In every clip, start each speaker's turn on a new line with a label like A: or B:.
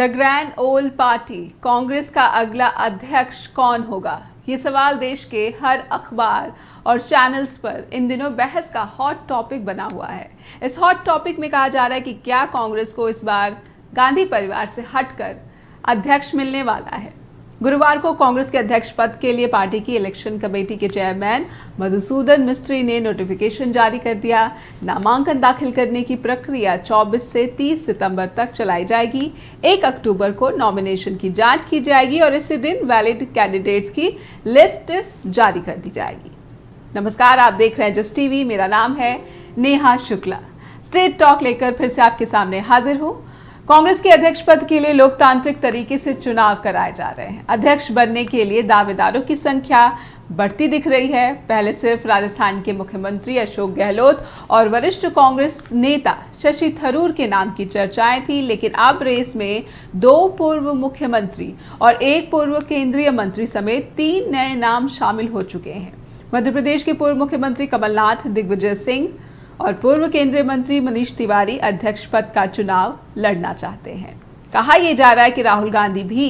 A: Grand old party Congress का अगला अध्यक्ष कौन होगा? ये सवाल देश के हर अखबार और चैनल्स पर इन दिनों बहस का हॉट टॉपिक बना हुआ है। इस हॉट टॉपिक में कहा जा रहा है कि क्या कांग्रेस को इस बार गांधी परिवार से हटकर अध्यक्ष मिलने वाला है। गुरुवार को कांग्रेस के अध्यक्ष पद के लिए पार्टी की इलेक्शन कमेटी के चेयरमैन मधुसूदन मिस्त्री ने नोटिफिकेशन जारी कर दिया। नामांकन दाखिल करने की प्रक्रिया 24 से 30 सितंबर तक चलाई जाएगी। 1 अक्टूबर को नॉमिनेशन की जांच की जाएगी और इसी दिन वैलिड कैंडिडेट्स की लिस्ट जारी कर दी जाएगी। नमस्कार, आप देख रहे हैं जस्ट टीवी। मेरा नाम है नेहा शुक्ला। स्ट्रेट टॉक लेकर फिर से आपके सामने हाजिर हूँ। कांग्रेस के अध्यक्ष पद के लिए लोकतांत्रिक तरीके से चुनाव कराए जा रहे हैं। अध्यक्ष बनने के लिए दावेदारों की संख्या बढ़ती दिख रही है। पहले सिर्फ राजस्थान के मुख्यमंत्री अशोक गहलोत और वरिष्ठ कांग्रेस नेता शशि थरूर के नाम की चर्चाएं थी, लेकिन अब रेस में 2 पूर्व मुख्यमंत्री और 1 पूर्व केंद्रीय मंत्री समेत 3 नए नाम शामिल हो चुके हैं। मध्य प्रदेश के पूर्व मुख्यमंत्री कमलनाथ, दिग्विजय सिंह और पूर्व केंद्रीय मंत्री मनीष तिवारी अध्यक्ष पद का चुनाव लड़ना चाहते हैं। कहा यह जा रहा है कि राहुल गांधी भी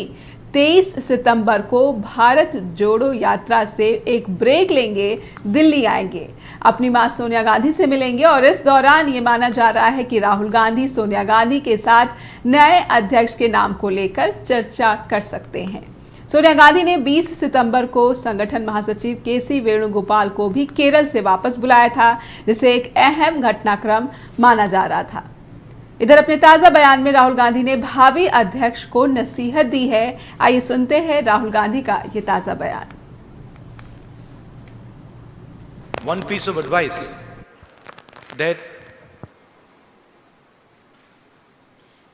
A: 23 सितंबर को भारत जोड़ो यात्रा से एक ब्रेक लेंगे, दिल्ली आएंगे, अपनी मां सोनिया गांधी से मिलेंगे और इस दौरान ये माना जा रहा है कि राहुल गांधी सोनिया गांधी के साथ नए अध्यक्ष के नाम को लेकर चर्चा कर सकते हैं। सोनिया गांधी ने 20 सितंबर को संगठन महासचिव केसी वेणुगोपाल को भी केरल से वापस बुलाया था, जिसे एक अहम घटनाक्रम माना जा रहा था। इधर अपने ताजा बयान में राहुल गांधी ने भावी अध्यक्ष को नसीहत दी है। आइए सुनते हैं राहुल गांधी का ये ताजा बयान।
B: One piece of advice that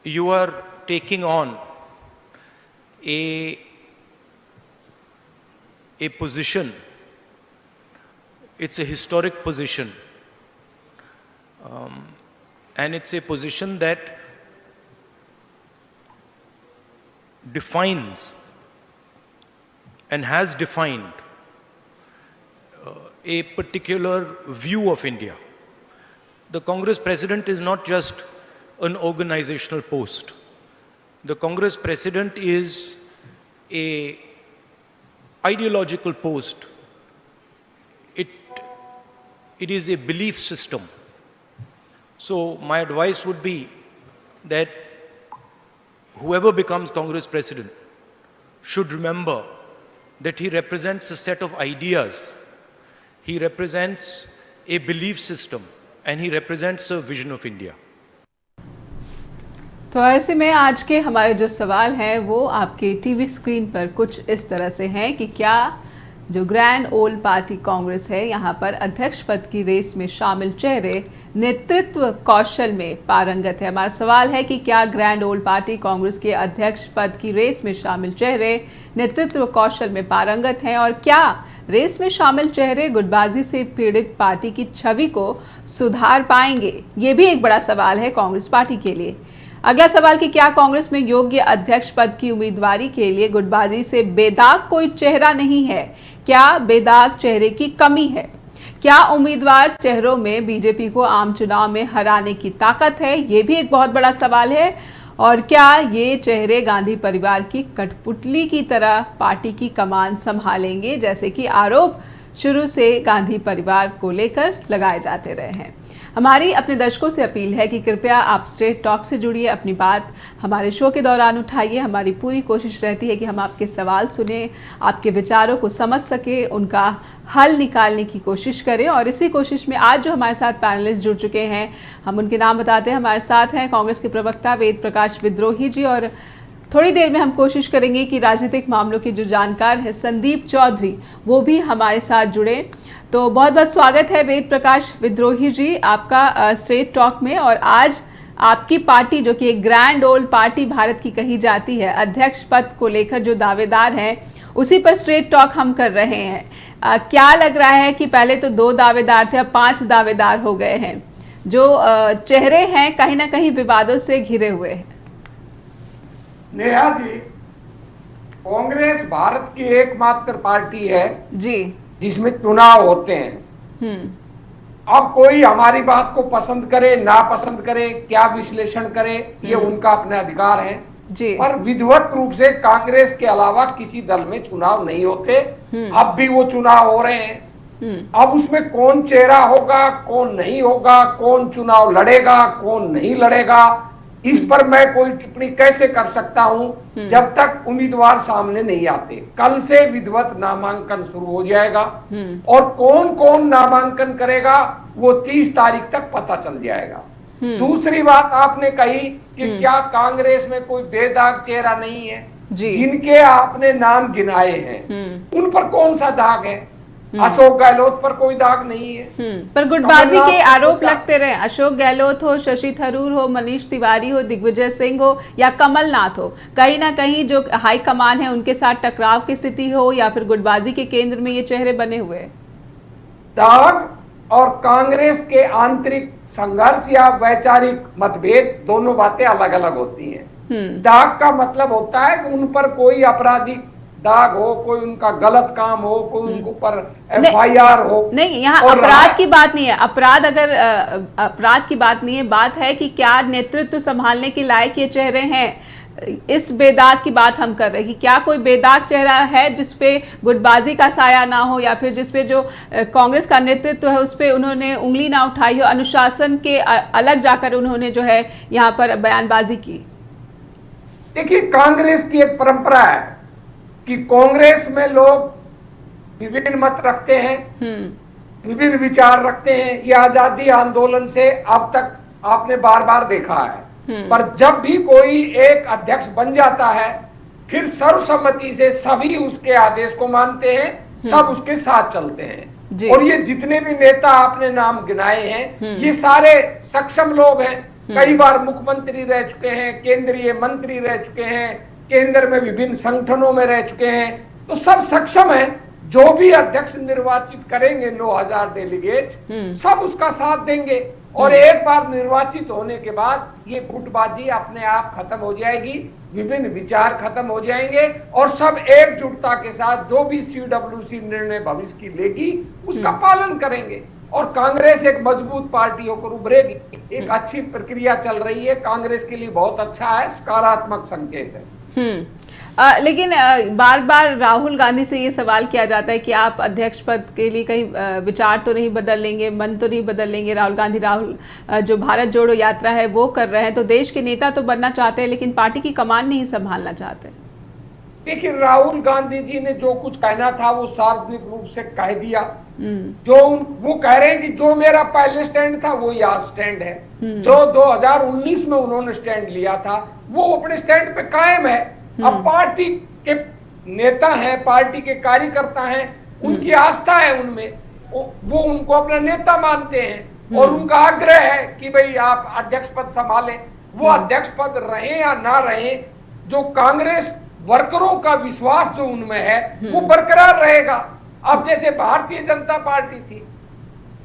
B: you are taking on a position, it's a historic position, and it's a position that defines and has defined a particular view of India. The Congress president is not just an organizational post. The Congress president is a ideological post. It is a belief system. So my advice would be that whoever becomes Congress president should remember that he represents a set of ideas, he represents a belief system, and he represents a vision of India.
A: तो ऐसे में आज के हमारे जो सवाल हैं वो आपके टीवी स्क्रीन पर कुछ इस तरह से हैं कि क्या जो ग्रैंड ओल्ड पार्टी कांग्रेस है, यहाँ पर अध्यक्ष पद की रेस में शामिल चेहरे नेतृत्व कौशल में पारंगत है। हमारा सवाल है कि क्या ग्रैंड ओल्ड पार्टी कांग्रेस के अध्यक्ष पद की रेस में शामिल चेहरे नेतृत्व कौशल में पारंगत हैं और क्या रेस में शामिल चेहरे गुटबाजी से पीड़ित पार्टी की छवि को सुधार पाएंगे? ये भी एक बड़ा सवाल है कांग्रेस पार्टी के लिए। अगला सवाल कि क्या कांग्रेस में योग्य अध्यक्ष पद की उम्मीदवारी के लिए गुटबाजी से बेदाग कोई चेहरा नहीं है? क्या बेदाग चेहरे की कमी है? क्या उम्मीदवार चेहरों में बीजेपी को आम चुनाव में हराने की ताकत है? ये भी एक बहुत बड़ा सवाल है। और क्या ये चेहरे गांधी परिवार की कठपुतली की तरह पार्टी की कमान संभालेंगे, जैसे कि आरोप शुरू से गांधी परिवार को लेकर लगाए जाते रहे हैं? हमारी अपने दर्शकों से अपील है कि कृपया आप स्ट्रेट टॉक से जुड़िए, अपनी बात हमारे शो के दौरान उठाइए। हमारी पूरी कोशिश रहती है कि हम आपके सवाल सुने, आपके विचारों को समझ सके, उनका हल निकालने की कोशिश करें। और इसी कोशिश में आज जो हमारे साथ पैनलिस्ट जुड़ चुके हैं, हम उनके नाम बताते हैं। हमारे साथ हैं कांग्रेस के प्रवक्ता वेद प्रकाश विद्रोही जी, और थोड़ी देर में हम कोशिश करेंगे कि राजनीतिक मामलों के जो जानकार हैं संदीप चौधरी, वो भी हमारे साथ जुड़े। तो बहुत बहुत स्वागत है वेद प्रकाश विद्रोही जी आपका स्ट्रेट टॉक में। और आज आपकी पार्टी, जो कि एक ग्रैंड ओल्ड पार्टी भारत की कही जाती है, अध्यक्ष पद को लेकर जो दावेदार हैं उसी पर स्ट्रेट टॉक हम कर रहे हैं। क्या लग रहा है कि पहले तो 2 दावेदार थे, अब 5 दावेदार हो गए हैं। जो चेहरे हैं कहीं ना कहीं विवादों से घिरे हुए हैं।
C: नेहा जी, कांग्रेस भारत की एकमात्र पार्टी है जी जिसमें चुनाव होते हैं। अब कोई हमारी बात को पसंद करे ना पसंद करे, क्या विश्लेषण करे, ये उनका अपना अधिकार है।
A: जी।
C: पर विधिवत रूप से कांग्रेस के अलावा किसी दल में चुनाव नहीं होते। अब भी वो चुनाव हो रहे हैं। अब उसमें कौन चेहरा होगा, कौन नहीं होगा, कौन चुनाव लड़ेगा, कौन नहीं लड़ेगा, इस पर मैं कोई टिप्पणी कैसे कर सकता हूं जब तक उम्मीदवार सामने नहीं आते। कल से विधिवत नामांकन शुरू हो जाएगा और कौन कौन नामांकन करेगा वो 30 तारीख तक पता चल जाएगा। दूसरी बात आपने कही कि क्या कांग्रेस में कोई बेदाग चेहरा नहीं है। जिनके आपने नाम गिनाए हैं उन पर कौन सा दाग है? अशोक गहलोत पर कोई दाग नहीं है।
A: पर गुटबाजी के आरोप लगते रहे, अशोक गहलोत हो, शशि थरूर हो, मनीष तिवारी हो, दिग्विजय सिंह हो या कमलनाथ हो, कहीं ना कहीं जो हाईकमान है उनके साथ टकराव की स्थिति हो या फिर गुटबाजी के केंद्र में ये चेहरे बने हुए।
C: दाग और कांग्रेस के आंतरिक संघर्ष या वैचारिक मतभेद दोनों बातें अलग अलग होती हैं। दाग का मतलब होता है कि उन पर कोई आपराधिक दाग हो, कोई उनका गलत काम हो, कोई उनके ऊपर FIR हो।
A: नहीं, यहाँ अपराध की बात नहीं है। अपराध अगर अपराध की बात नहीं है, बात है कि क्या नेतृत्व संभालने के लायक ये चेहरे हैं। इस बेदाग की बात हम कर रहे हैं कि क्या कोई बेदाग चेहरा है जिसपे गुटबाजी का साया ना हो या फिर जिसपे जो कांग्रेस का नेतृत्व है उस पर उन्होंने उंगली ना उठाई हो, अनुशासन के अलग जाकर उन्होंने जो है यहाँ पर बयानबाजी की।
C: देखिए, कांग्रेस की एक परंपरा है कि कांग्रेस में लोग विभिन्न मत रखते हैं, विभिन्न विचार रखते हैं। ये आजादी आंदोलन से अब तक आपने बार बार देखा है। पर जब भी कोई एक अध्यक्ष बन जाता है फिर सर्वसम्मति से सभी उसके आदेश को मानते हैं, सब उसके साथ चलते हैं। और ये जितने भी नेता आपने नाम गिनाए हैं ये सारे सक्षम लोग हैं। कई बार मुख्यमंत्री रह चुके हैं, केंद्रीय मंत्री रह चुके हैं, केंद्र में विभिन्न संगठनों में रह चुके हैं, तो सब सक्षम हैं। जो भी अध्यक्ष निर्वाचित करेंगे 9000 डेलीगेट सब उसका साथ देंगे और एक बार निर्वाचित होने के बाद ये गुटबाजी अपने आप खत्म हो जाएगी, विभिन्न विचार खत्म हो जाएंगे और सब एकजुटता के साथ जो भी CWC निर्णय भविष्य की लेगी उसका पालन करेंगे और कांग्रेस एक मजबूत पार्टी होकर उभरेगी। एक अच्छी प्रक्रिया चल रही है, कांग्रेस के लिए बहुत अच्छा है, सकारात्मक संकेत है।
A: लेकिन बार बार राहुल गांधी से ये सवाल किया जाता है कि आप अध्यक्ष पद के लिए कहीं विचार तो नहीं बदल लेंगे, मन तो नहीं बदल लेंगे। राहुल गांधी जो भारत जोड़ो यात्रा है वो कर रहे हैं, तो देश के नेता तो बनना चाहते हैं लेकिन पार्टी की कमान नहीं संभालना चाहते।
C: देखिए, राहुल गांधी जी ने जो कुछ कहना था वो सार्वजनिक रूप से कह दिया। वो कह रहे हैं कि जो मेरा पहले स्टैंड था वो यहाँ स्टैंड है। जो 2019 में उन्होंने स्टैंड लिया था वो अपने स्टैंड पे कायम है। अब पार्टी के नेता हैं, पार्टी के कार्यकर्ता हैं, उनकी आस्था है उनमें, वो उनको अपना नेता मानते हैं और उनका आग्रह है कि भाई आप अध्यक्ष पद संभालें। वो अध्यक्ष पद रहे या ना रहे, जो कांग्रेस वर्करों का विश्वास जो उनमें है वो बरकरार रहेगा। अब जैसे भारतीय जनता पार्टी थी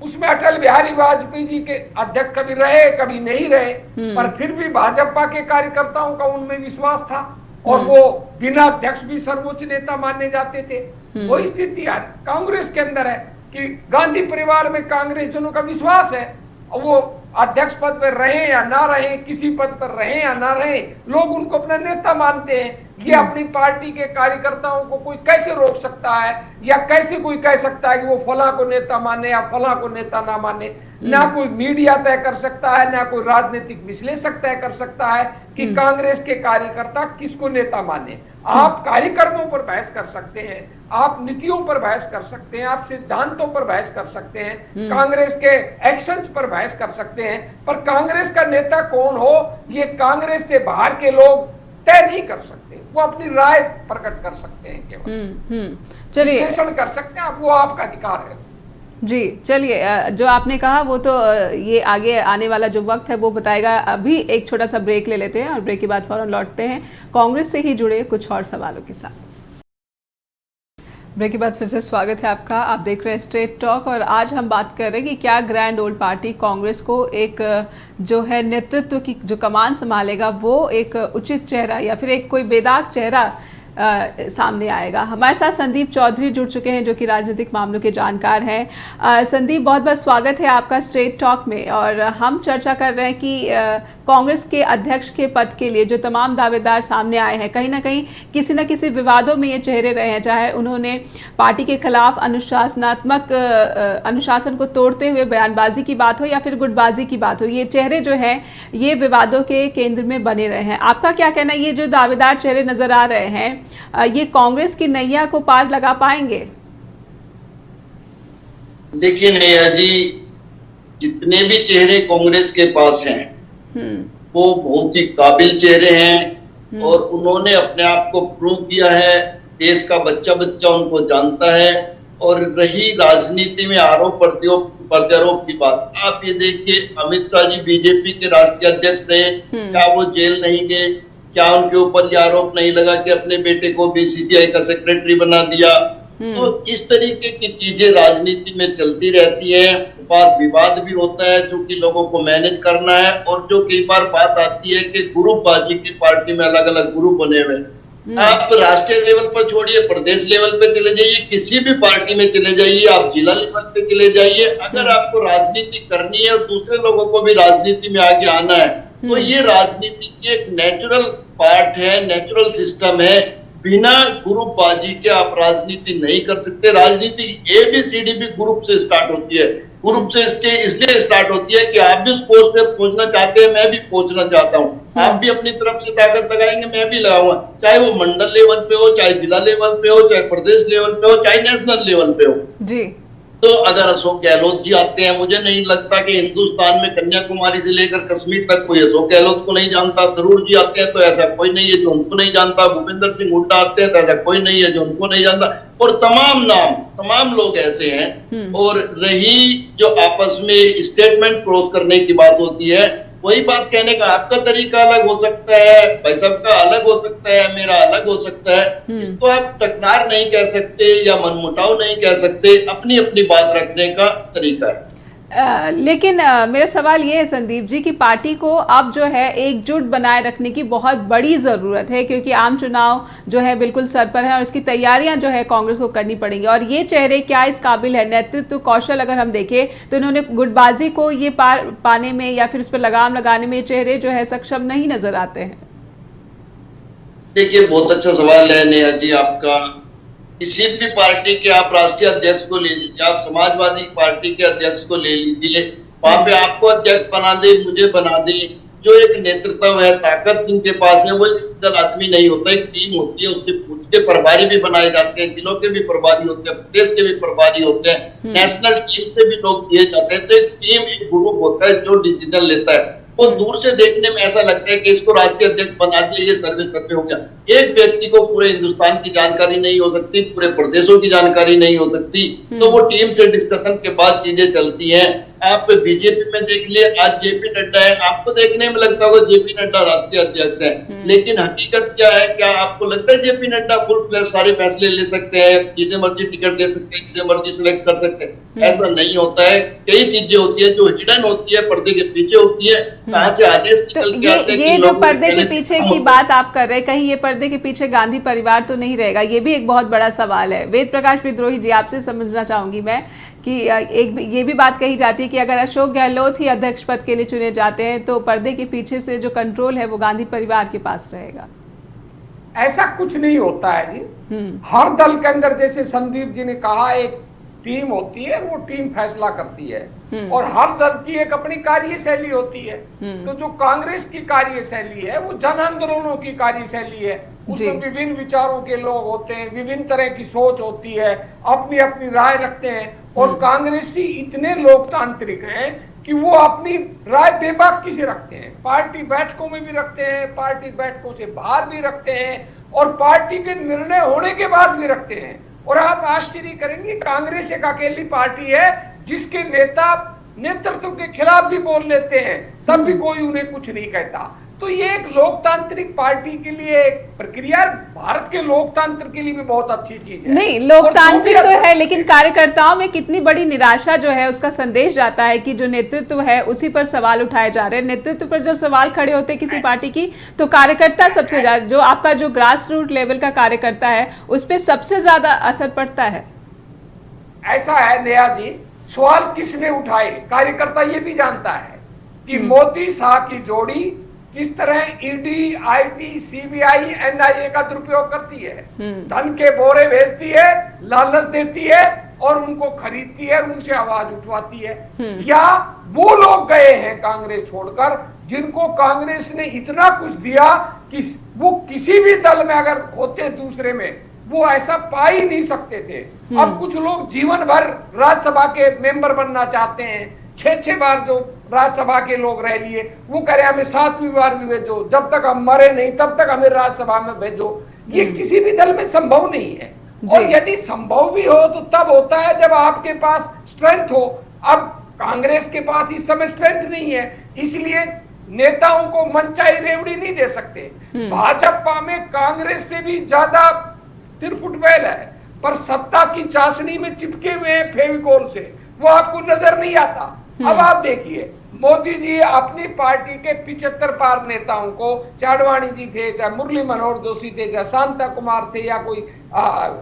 C: उसमें अटल बिहारी वाजपेयी जी के अध्यक्ष कभी रहे कभी नहीं रहे, पर फिर भी भाजपा के कार्यकर्ताओं का उनमें विश्वास था और वो बिना अध्यक्ष भी सर्वोच्च नेता माने जाते थे। वो स्थिति कांग्रेस के अंदर है कि गांधी परिवार में कांग्रेस जनों का विश्वास है और वो अध्यक्ष पद पर रहे या ना रहे, किसी पद पर रहे या ना रहे, लोग उनको अपना नेता मानते हैं। ये अपनी पार्टी के कार्यकर्ताओं को कोई कैसे रोक सकता है या कैसे कोई कह सकता है कि वो फला को नेता माने या फला को नेता ना माने? ना कोई मीडिया तय कर सकता है, ना कोई राजनीतिक विश्लेषक तय कर सकता है कि कांग्रेस के कार्यकर्ता किसको नेता माने। आप कार्यक्रमों पर बहस कर सकते हैं, आप नीतियों पर बहस कर सकते हैं, आप सिद्धांतों पर बहस कर सकते हैं, कांग्रेस के एक्शंस पर बहस कर सकते हैं, पर कांग्रेस का नेता कौन हो ये कांग्रेस से बाहर के लोग तय नहीं कर सकते। वो अपनी राय प्रकट कर सकते हैं, केवल
A: चलिए
C: विश्लेषण कर सकते हैं, वो आपका अधिकार है।
A: जी चलिए, जो आपने कहा वो तो ये आगे आने वाला जो वक्त है वो बताएगा। अभी एक छोटा सा ब्रेक ले लेते हैं और ब्रेक के बाद फौरन लौटते हैं कांग्रेस से ही जुड़े कुछ और सवालों के साथ। ब्रेक के बाद फिर से स्वागत है आपका। आप देख रहे हैं स्ट्रेट टॉक और आज हम बात कर रहे हैं कि क्या ग्रैंड ओल्ड पार्टी कांग्रेस को एक जो है नेतृत्व की जो कमान संभालेगा वो एक उचित चेहरा या फिर एक कोई बेदाग चेहरा सामने आएगा। हमारे साथ संदीप चौधरी जुड़ चुके हैं, जो कि राजनीतिक मामलों के जानकार हैं। संदीप, बहुत बहुत स्वागत है आपका स्ट्रेट टॉक में। और हम चर्चा कर रहे हैं कि कांग्रेस के अध्यक्ष के पद के लिए जो तमाम दावेदार सामने आए हैं, कहीं ना कहीं किसी न किसी विवादों में ये चेहरे रहे हैं, चाहे उन्होंने पार्टी के खिलाफ अनुशासन को तोड़ते हुए बयानबाजी की बात हो या फिर गुटबाजी की बात हो, ये चेहरे जो हैं ये विवादों के केंद्र में बने रहे हैं। आपका क्या कहना है, ये जो दावेदार चेहरे नजर आ रहे हैं ये कांग्रेस की नैया को पार लगा पाएंगे?
D: देखिए नैया जी, जितने भी चेहरे कांग्रेस के पास हैं वो बहुत ही काबिल चेहरे हैं और उन्होंने अपने आप को प्रूव किया है। देश का बच्चा बच्चा उनको जानता है। और रही राजनीति में आरोप प्रत्यारोप की बात, आप ये देखिए, अमित शाह जी बीजेपी के राष्ट्रीय अध्यक्ष रहे, क्या वो जेल नहीं गए? क्या उनके ऊपर ये आरोप नहीं लगा कि अपने बेटे को बीसीसीआई का सेक्रेटरी बना दिया? तो इस तरीके की चीजें राजनीति में चलती रहती हैं। वाद विवाद भी होता है जो कि लोगों को मैनेज करना है। और जो कई बार बात आती है कि ग्रुपबाजी की पार्टी में अलग अलग ग्रुप बने हुए, आप राष्ट्रीय लेवल पर छोड़िए, प्रदेश लेवल पे चले जाइए, किसी भी पार्टी में चले जाइए, आप जिला लेवल पे चले जाइए, अगर आपको राजनीति करनी है और दूसरे लोगों को भी राजनीति में आगे आना है तो ये राजनीति की एक नेचुरल पार्ट है, नेचुरल सिस्टम है। बिना ग्रुपबाजी के आप राजनीति नहीं कर सकते। राजनीति ABCD भी ग्रुप से स्टार्ट होती है। ग्रुप से इसलिए स्टार्ट होती है कि आप भी उस पोस्ट पे पहुंचना चाहते हैं, मैं भी पहुंचना चाहता हूं, आप भी अपनी तरफ से ताकत लगाएंगे, मैं भी लगाऊंगा, चाहे वो मंडल लेवल पे हो, चाहे जिला लेवल पे हो, चाहे प्रदेश लेवल पे हो, चाहे नेशनल लेवल पे हो जी। तो अगर अशोक गहलोत जी आते हैं, मुझे नहीं लगता कि हिंदुस्तान में कन्याकुमारी से लेकर कश्मीर तक कोई अशोक गहलोत को नहीं जानता। थरूर जी आते हैं तो ऐसा कोई नहीं है जो उनको नहीं जानता। भूपेंद्र सिंह हुड्डा आते हैं तो ऐसा कोई नहीं है जो उनको नहीं जानता। और तमाम लोग ऐसे हैं। और रही जो आपस में स्टेटमेंट क्रॉस करने की बात होती है, वही बात कहने का आपका तरीका अलग हो सकता है, भाई सबका अलग हो सकता है, मेरा अलग हो सकता है। इसको आप टकरार नहीं कह सकते या मनमुटाव नहीं कह सकते, अपनी अपनी बात रखने का तरीका है।
A: लेकिन मेरा सवाल ये है संदीप जी कि पार्टी को अब जो है एकजुट बनाए रखने की बहुत बड़ी ज़रूरत है, क्योंकि आम चुनाव जो है बिल्कुल सर पर है और इसकी तैयारियां जो है कांग्रेस को करनी पड़ेंगी। और ये चेहरे क्या इस काबिल है? नेतृत्व कौशल अगर हम देखें तो इन्होंने गुटबाजी को ये पार पाने में या फिर उस पर लगाम लगाने में ये चेहरे जो है सक्षम नहीं नजर आते हैं।
D: देखिए, बहुत अच्छा सवाल है नेहा जी आपका। किसी भी पार्टी के आप राष्ट्रीय अध्यक्ष को ले लीजिए, आप समाजवादी पार्टी के अध्यक्ष को ले लीजिए, वहां पे आपको अध्यक्ष बना दे, मुझे बना दे, जो एक नेतृत्व है, ताकत जिनके पास है, वो एक सिंगल आदमी नहीं होता, एक टीम होती है। उससे पूछ के प्रभारी भी बनाए जाते हैं, जिलों के भी प्रभारी होते हैं, प्रदेश के भी प्रभारी होते हैं, नेशनल टीम से भी लोग दिए जाते हैं। तो एक टीम, एक ग्रुप होता है जो डिसीजन लेता है। वो दूर से देखने में ऐसा लगता है कि इसको राष्ट्रीय अध्यक्ष बना दिया, ये सर्वे हो गया। एक व्यक्ति को पूरे हिंदुस्तान की जानकारी नहीं हो सकती, पूरे प्रदेशों की जानकारी नहीं हो सकती, तो वो टीम से डिस्कशन के बाद चीजें चलती हैं। आप बीजेपी में देख लिए, आज जेपी नड्डा है, आपको देखने में लगता होगा जेपी नड्डा राष्ट्रीय अध्यक्ष है, लेकिन हकीकत क्या है? क्या आपको लगता है जेपी नड्डा फुल फ्लैश सारे फैसले ले सकते हैं, जिसे मर्जी टिकट दे सकते हैं, जिसे मर्जी सिलेक्ट कर सकते हैं? ऐसा नहीं होता है। कई चीजें होती है जो हिडन होती है, पर्दे के पीछे होती है, कहां से आदेश निकल के आते हैं।
A: ये जो पर्दे के पीछे की बात आप कर रहे हैं, कहीं ये पर्दे के पीछे गांधी परिवार तो नहीं रहेगा? ये भी एक बहुत बड़ा सवाल है। वेद प्रकाश विद्रोही जी, आपसे समझना चाहूंगी मैं कि एक ये भी बात कही जाती है कि अगर अशोक गहलोत ही अध्यक्ष पद के लिए चुने जाते हैं तो पर्दे के पीछे से जो कंट्रोल है वो गांधी परिवार के पास रहेगा।
C: ऐसा कुछ नहीं होता है जी। हर दल के अंदर, जैसे संदीप जी ने कहा, एक टीम होती है, वो टीम फैसला करती है और हर दल की एक अपनी कार्यशैली होती है। तो जो कांग्रेस की कार्यशैली है वो जन आंदोलनों की कार्यशैली है। उसमें विभिन्न विचारों के लोग होते हैं, विभिन्न तरह की सोच होती है, अपनी अपनी राय रखते हैं। और कांग्रेसी इतने लोकतांत्रिक हैं कि वो अपनी राय बेबाकी से रखते हैं, पार्टी बैठकों में भी रखते हैं, पार्टी बैठकों से बाहर भी रखते हैं और पार्टी के निर्णय होने के बाद भी रखते हैं। और आप आश्चर्य करेंगे, कांग्रेस एक अकेली पार्टी है जिसके नेता नेतृत्व के खिलाफ भी बोल लेते हैं, तब भी कोई उन्हें कुछ नहीं कहता। तो ये एक लोकतांत्रिक पार्टी के लिए एक प्रक्रिया, भारत के लोकतंत्र के लिए भी बहुत अच्छी चीज है।
A: नहीं, लोकतांत्रिक तो है, लेकिन कार्यकर्ताओं में कितनी बड़ी निराशा जो है उसका संदेश जाता है कि जो नेतृत्व है उसी पर सवाल उठाए जा रहे हैं। नेतृत्व पर जब सवाल खड़े होते हैं किसी पार्टी की, तो कार्यकर्ता सबसे ज्यादा, जो आपका जो ग्रास रूट लेवल का कार्यकर्ता है उस पर सबसे ज्यादा असर पड़ता है।
C: ऐसा है नेहा जी, सवाल किसने उठाए, कार्यकर्ता ये भी जानता है कि मोदी शाह की जोड़ी किस तरह ईडी, आईटी, सीबीआई, एनआईए का दुरुपयोग करती है, धन के बोरे भेजती है, लालच देती है और उनको खरीदती है, उनसे आवाज उठवाती है। या वो लोग गए हैं कांग्रेस छोड़कर जिनको कांग्रेस ने इतना कुछ दिया कि वो किसी भी दल में अगर होते दूसरे में वो ऐसा पा ही नहीं सकते थे। अब कुछ लोग जीवन भर राज्यसभा के मेंबर बनना चाहते हैं, 6-6 बार जो राज्यसभा के लोग रह लिए, वो कह रहे हमें 7वीं बार भी भेजो, जब तक हम मरे नहीं तब तक हमें राज्यसभा में भेजो। ये किसी भी दल में संभव नहीं है, और यदि संभव भी हो तो तब होता है जब आपके पास स्ट्रेंथ हो। अब कांग्रेस के पास इस समय स्ट्रेंथ नहीं है, इसलिए नेताओं को मनचाही रेवड़ी नहीं दे सकते। भाजपा में कांग्रेस से भी ज्यादा तिरफुटबैल है, पर सत्ता की चाशनी में चिपके हुए हैं फेविकोल से, वो आपको नजर नहीं आता। अब आप देखिए, मोदी जी अपनी पार्टी के 75 पार नेताओं को, चाहे अडवाणी जी थे, चाहे मुरली मनोहर जोशी थे, चाहे शांता कुमार थे, या कोई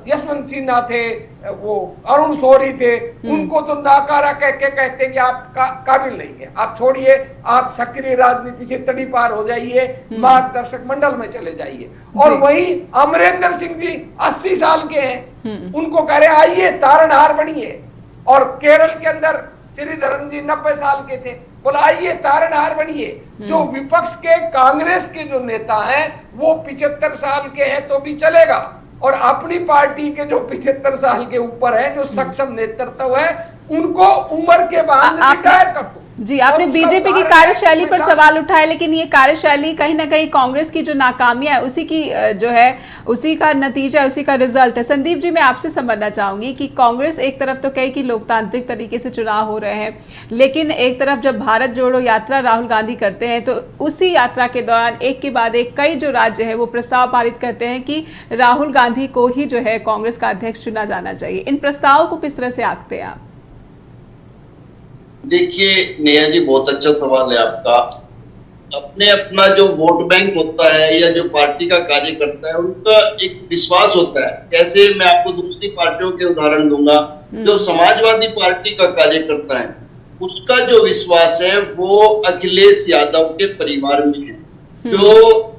C: यशवंत सिन्हा थे, वो अरुण शौरी थे, उनको तो नाकारा कह के कहते हैं कि आप काबिल नहीं है, आप छोड़िए, आप सक्रिय राजनीति से तड़ी पार हो जाइए, मार्गदर्शक मंडल में चले जाइए। और वही अमरेंद्र सिंह जी 80 साल के हैं, उनको कह रहे आइए तारणहार बनिए। और केरल के अंदर श्रीधरन जी 90 साल के थे, बोला आइए तारणहार बनिए। जो विपक्ष के कांग्रेस के जो नेता हैं वो 75 साल के हैं तो भी चलेगा, और अपनी पार्टी के जो 75 साल के ऊपर है, जो सक्षम नेतृत्व है, उनको उम्र के बाद रिटायर कर दो।
A: जी, आपने बीजेपी की कार्यशैली पर सवाल उठाए, लेकिन ये कार्यशैली कहीं ना कहीं कांग्रेस की जो नाकामियां है उसी की जो है उसी का नतीजा, उसी का रिजल्ट है। संदीप जी, मैं आपसे समझना चाहूंगी कि कांग्रेस एक तरफ तो कहे कि लोकतांत्रिक तरीके से चुनाव हो रहे हैं, लेकिन एक तरफ जब भारत जोड़ो यात्रा राहुल गांधी करते हैं तो उसी यात्रा के दौरान एक के बाद एक कई जो राज्य है वो प्रस्ताव पारित करते हैं कि राहुल गांधी को ही जो है कांग्रेस का अध्यक्ष चुना जाना चाहिए। इन प्रस्तावों को किस तरह से आंकते हैं आप?
D: देखिए नेहा जी, बहुत अच्छा सवाल है आपका। अपना जो वोट बैंक होता है या जो पार्टी का कार्य करता है, उनका एक विश्वास होता है। कैसे, मैं आपको दूसरी पार्टियों के उदाहरण दूंगा। जो समाजवादी पार्टी का कार्य करता है उसका जो विश्वास है वो अखिलेश यादव के परिवार में है। जो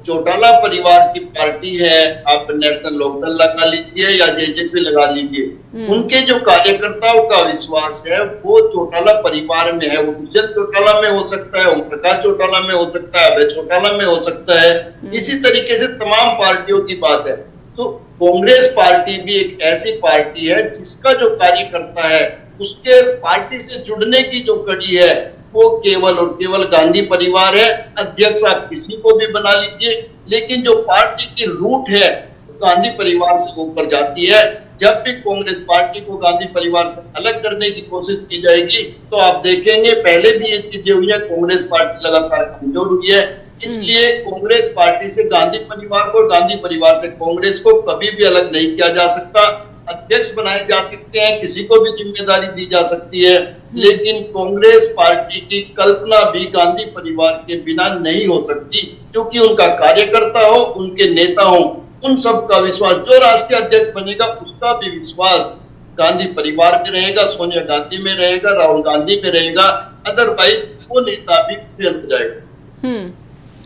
D: चौटाला परिवार की पार्टी है, आप नेशनल लोकदल लगा लीजिए या जेजेपी लगा लीजिए, उनके जो कार्यकर्ताओं का विश्वास है वो चौटाला परिवार में है। वो दुष्यंत चौटाला में हो सकता है, ओम प्रकाश चौटाला में हो सकता है, अभय चौटाला में हो सकता है। इसी तरीके से तमाम पार्टियों की बात है। तो कांग्रेस पार्टी भी एक ऐसी पार्टी है जिसका जो कार्यकर्ता है उसके पार्टी से जुड़ने की जो कड़ी है वो केवल और केवल गांधी परिवार है। अध्यक्ष आप किसी को भी बना लीजिए, लेकिन जो पार्टी की रूट है वो गांधी परिवार से ऊपर जाती है। जब भी कांग्रेस पार्टी को गांधी परिवार से अलग करने की कोशिश की जाएगी तो आप देखेंगे, पहले भी ये चीजें हुई है, कांग्रेस पार्टी लगातार कमजोर हुई है। इसलिए कांग्रेस पार्टी से गांधी परिवार को और गांधी परिवार से कांग्रेस को कभी भी अलग नहीं किया जा सकता। अध्यक्ष बनाए जा सकते हैं, किसी को भी जिम्मेदारी दी जा सकती है, लेकिन कांग्रेस पार्टी की कल्पना भी गांधी परिवार के बिना नहीं हो सकती, क्योंकि उनका कार्यकर्ता हो, उनके नेता हो, उन सब का विश्वास, जो राष्ट्रीय अध्यक्ष बनेगा उसका भी विश्वास गांधी परिवार में रहेगा, सोनिया गांधी में रहेगा, राहुल गांधी में रहेगा। अदरवाइज वो नेता भी फेल हो जाएगा।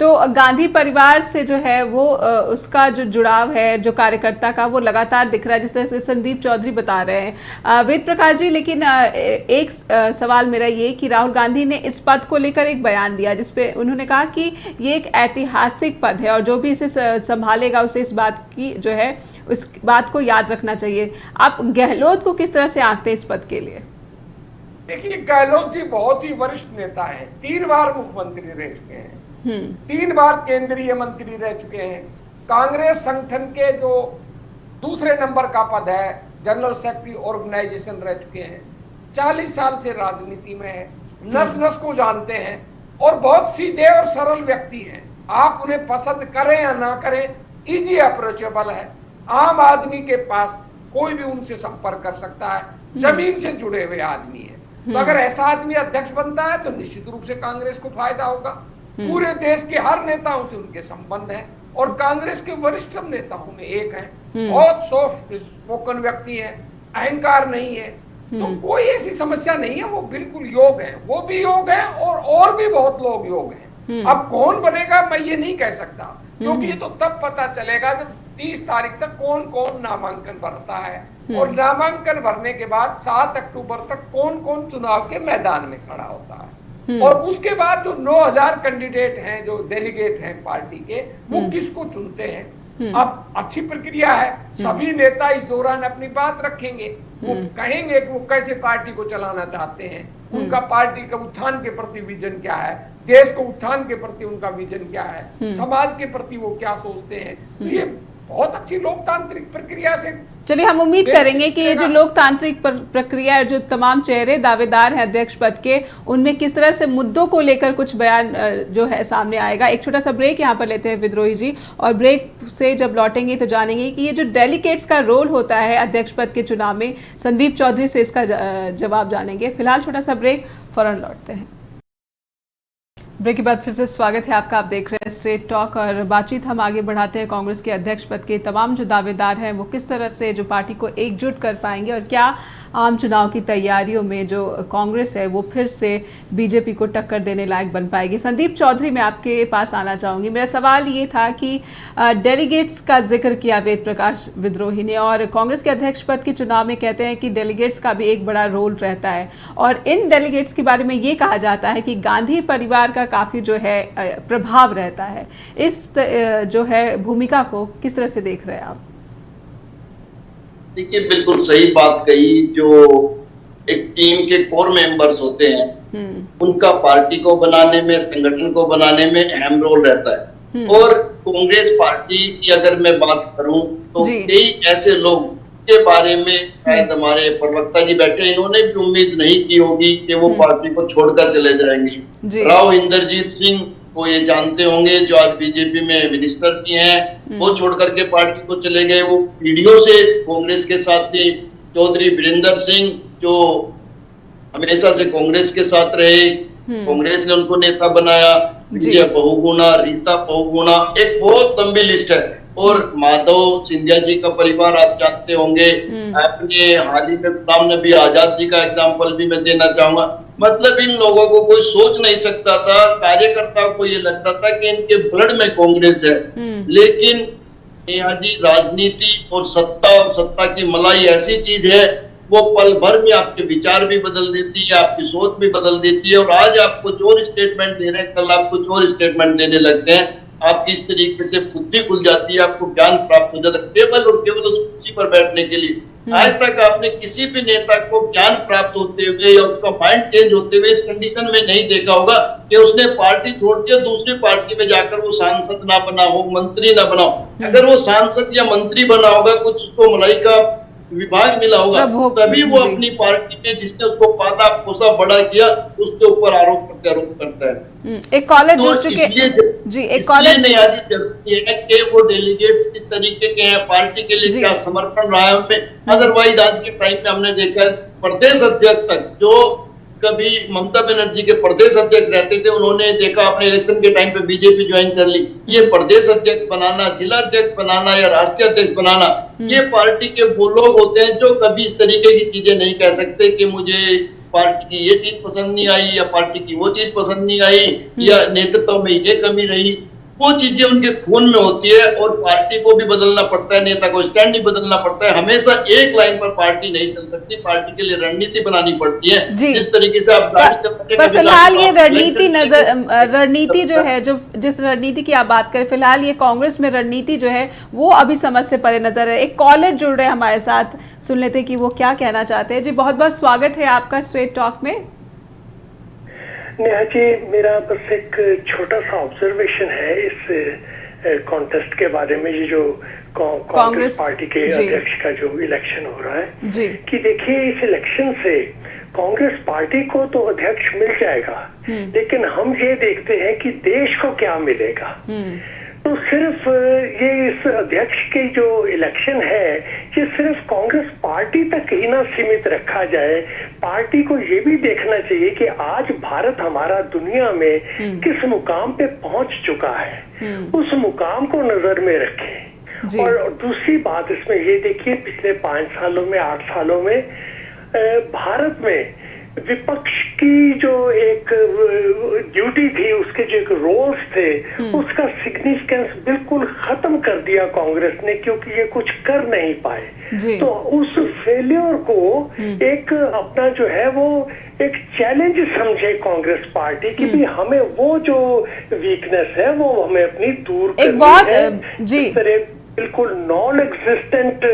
A: तो गांधी परिवार से जो है वो उसका जो जुड़ाव है जो कार्यकर्ता का वो लगातार दिख रहा है, जिस तरह से संदीप चौधरी बता रहे हैं। वेद प्रकाश जी, लेकिन एक सवाल मेरा ये कि राहुल गांधी ने इस पद को लेकर एक बयान दिया जिसपे उन्होंने कहा कि ये एक ऐतिहासिक पद है और जो भी इसे संभालेगा उसे इस बात की जो है उस बात को याद रखना चाहिए। आप गहलोत को किस तरह से आंकते हैं इस पद के लिए?
C: देखिए, गहलोत जी बहुत ही वरिष्ठ नेता है, 3 बार मुख्यमंत्री रह चुके हैं, 3 बार केंद्रीय मंत्री रह चुके हैं। कांग्रेस संगठन के जो दूसरे नंबर का पद है जनरल सेक्रेटरी ऑर्गेनाइजेशन रह चुके हैं। 40 साल से राजनीति में है, नस नस को जानते हैं और बहुत सीधे और सरल व्यक्ति हैं। आप उन्हें पसंद करें या ना करें, इजी अप्रोचेबल है। आम आदमी के पास कोई भी उनसे संपर्क कर सकता है, जमीन से जुड़े हुए आदमी है। तो अगर ऐसा आदमी अध्यक्ष बनता है तो निश्चित रूप से कांग्रेस को फायदा होगा। पूरे देश के हर नेताओं से उनके संबंध हैं और कांग्रेस के वरिष्ठतम नेताओं में एक है, बहुत सॉफ्ट स्पोकन व्यक्ति है, अहंकार नहीं है, तो कोई ऐसी समस्या नहीं है। वो बिल्कुल योग है, वो भी योग है और भी बहुत लोग योग हैं। अब कौन बनेगा मैं ये नहीं कह सकता, क्योंकि ये तो तब पता चलेगा जब 30 तारीख तक कौन कौन नामांकन भरता है, और नामांकन भरने के बाद 7 अक्टूबर तक कौन कौन चुनाव के मैदान में खड़ा होता है, और उसके बाद जो 9000 कैंडिडेट हैं, जो डेलीगेट हैं पार्टी के, वो किसको चुनते हैं। अब अच्छी प्रक्रिया है, सभी नेता इस दौरान अपनी बात रखेंगे, वो कहेंगे कि वो कैसे पार्टी को चलाना चाहते हैं, उनका पार्टी का उत्थान के प्रति विजन क्या है, देश को उत्थान के प्रति उनका विजन क्या है, समाज के प्रति वो क्या सोचते हैं। तो ये बहुत अच्छी लोकतांत्रिक प्रक्रिया से,
A: चलिए हम उम्मीद करेंगे कि ये जो लोकतांत्रिक प्रक्रिया है, जो तमाम चेहरे दावेदार हैं अध्यक्ष पद के, उनमें किस तरह से मुद्दों को लेकर कुछ बयान जो है सामने आएगा। एक छोटा सा ब्रेक यहाँ पर लेते हैं विद्रोही जी, और ब्रेक से जब लौटेंगे तो जानेंगे कि ये जो डेलीगेट्स का रोल होता है अध्यक्ष पद के चुनाव में, संदीप चौधरी से इसका जवाब जानेंगे। फिलहाल छोटा सा ब्रेक, फौरन लौटते हैं। ब्रेक के बाद फिर से स्वागत है आपका। आप देख रहे हैं स्ट्रेट टॉक और बातचीत हम आगे बढ़ाते हैं। कांग्रेस के अध्यक्ष पद के तमाम जो दावेदार हैं वो किस तरह से जो पार्टी को एकजुट कर पाएंगे, और क्या आम चुनाव की तैयारियों में जो कांग्रेस है वो फिर से बीजेपी को टक्कर देने लायक बन पाएगी। संदीप चौधरी, मैं आपके पास आना चाहूँगी। मेरा सवाल ये था कि डेलीगेट्स का जिक्र किया वेद प्रकाश विद्रोही ने, और कांग्रेस के अध्यक्ष पद के चुनाव में कहते हैं कि डेलीगेट्स का भी एक बड़ा रोल रहता है, और इन डेलीगेट्स के बारे में ये कहा जाता है कि गांधी परिवार का काफ़ी जो है प्रभाव रहता है। इस जो है भूमिका को किस तरह से देख रहे हैं आप?
D: देखिए, बिल्कुल सही बात कही। जो एक टीम के कोर मेंबर्स होते हैं उनका पार्टी को बनाने में, संगठन को बनाने में अहम रोल रहता है। और कांग्रेस पार्टी की अगर मैं बात करूं तो कई ऐसे लोग के बारे में शायद हमारे प्रवक्ता जी बैठे, इन्होंने भी उम्मीद नहीं की होगी कि वो पार्टी को छोड़कर चले जाएंगे। राव इंद्रजीत सिंह को ये जानते होंगे, जो आज बीजेपी में मिनिस्टर की हैं, वो छोड़ करके पार्टी को चले गए। वो पीढ़ियों से कांग्रेस के साथ थे। चौधरी वीरेंद्र सिंह जो हमेशा से कांग्रेस के साथ रहे, कांग्रेस ने उनको नेता बनाया। विजय बहुगुणा, रीता बहुगुणा, एक बहुत लंबी लिस्ट है। और माधव सिंधिया जी का परिवार आप जानते होंगे। अपने हाल ही में गुलाम नबी आजाद जी का एग्जाम्पल भी मैं देना चाहूंगा। मतलब इन लोगों को कोई सोच नहीं सकता था, कार्यकर्ताओं को ये लगता था कि इनके ब्लड में कांग्रेस है। लेकिन नेहा जी, राजनीति और सत्ता की मलाई ऐसी चीज है, वो पल भर में आपके विचार भी बदल देती है, आपकी सोच भी बदल देती है। और आज आप कुछ और स्टेटमेंट दे रहे हैं, कल आप कुछ और स्टेटमेंट देने लगते हैं। आपकी इस तरीके से बुद्धि खुल जाती है, आपको ज्ञान प्राप्त हो जाता है केवल और केवल उस कुर्सी पर बैठने के लिए। आज तक आपने किसी भी नेता को ज्ञान प्राप्त होते हुए या उसका माइंड चेंज होते हुए इस कंडीशन में नहीं देखा होगा कि उसने पार्टी छोड़ दिया, दूसरी पार्टी में जाकर वो सांसद ना बना हो, मंत्री ना बना हो। अगर वो सांसद या मंत्री बना होगा, कुछ उसको मलाई का विभाग मिला होगा, तभी वो अपनी पार्टी में जिसने उसको पाला पोसा बड़ा किया उसके ऊपर आरोप प्रत्यारोप करता है।
A: एक कॉलर जुड़ चुके जी, एक कॉलर
D: नहीं आदि जरूरी है कि वो डेलीगेट्स किस तरीके के हैं, पार्टी के लिए क्या समर्पण रहा है उनमें। अदरवाइज आज के टाइम में हमने देखा प्रदेश अध्यक्ष तक, जो कभी ममता बनर्जी के प्रदेश अध्यक्ष रहते थे, उन्होंने देखा अपने इलेक्शन के टाइम पे बीजेपी ज्वाइन कर ली। ये प्रदेश अध्यक्ष बनाना, जिला अध्यक्ष बनाना या राष्ट्रीय अध्यक्ष बनाना, ये पार्टी के वो लोग होते हैं जो कभी इस तरीके की चीजें नहीं कह सकते कि मुझे पार्टी की ये चीज पसंद नहीं आई या पार्टी की वो चीज पसंद नहीं आई या नेतृत्व में ये कमी रही। वो चीजें उनके खून में होती है और पार्टी को भी बदलना पड़ता है, नेता को स्टैंड भी बदलना पड़ता है। हमेशा एक लाइन पर पार्टी नहीं चल सकती, पार्टी के लिए रणनीति बनानी पड़ती है। जिस तरीके से आप
A: पर फिलहाल ये रणनीति जो है, जो जिस रणनीति की आप बात करें, फिलहाल ये कांग्रेस में रणनीति जो है वो अभी समझ से परे नजर है। एक कॉलर जुड़ रहे हैं हमारे साथ, सुन लेते कि वो क्या कहना चाहते हैं। जी, बहुत बहुत स्वागत है आपका स्ट्रेट टॉक में।
E: नेहा जी, मेरा बस एक छोटा सा ऑब्जर्वेशन है इस कॉन्टेस्ट के बारे में। ये जो कांग्रेस पार्टी के अध्यक्ष का जो इलेक्शन हो रहा है, कि देखिए इस इलेक्शन से कांग्रेस पार्टी को तो अध्यक्ष मिल जाएगा, लेकिन हम ये देखते हैं कि देश को क्या मिलेगा। तो सिर्फ ये इस अध्यक्ष की जो इलेक्शन है, ये सिर्फ कांग्रेस पार्टी तक ही ना सीमित रखा जाए। पार्टी को ये भी देखना चाहिए कि आज भारत हमारा दुनिया में किस मुकाम पे पहुंच चुका है, उस मुकाम को नजर में रखें। और दूसरी बात इसमें ये देखिए, पिछले 5 सालों में 8 सालों में भारत में विपक्ष की जो एक ड्यूटी थी, उसके जो एक रोल्स थे, उसका सिग्निफिकेंस बिल्कुल खत्म कर दिया कांग्रेस ने, क्योंकि ये कुछ कर नहीं पाए। तो उस फेलियर को एक अपना जो है वो एक चैलेंज समझे कांग्रेस पार्टी की भी, हमें वो जो वीकनेस है वो हमें अपनी दूर करनी है। जी बिल्कुल नॉन एग्जिस्टेंट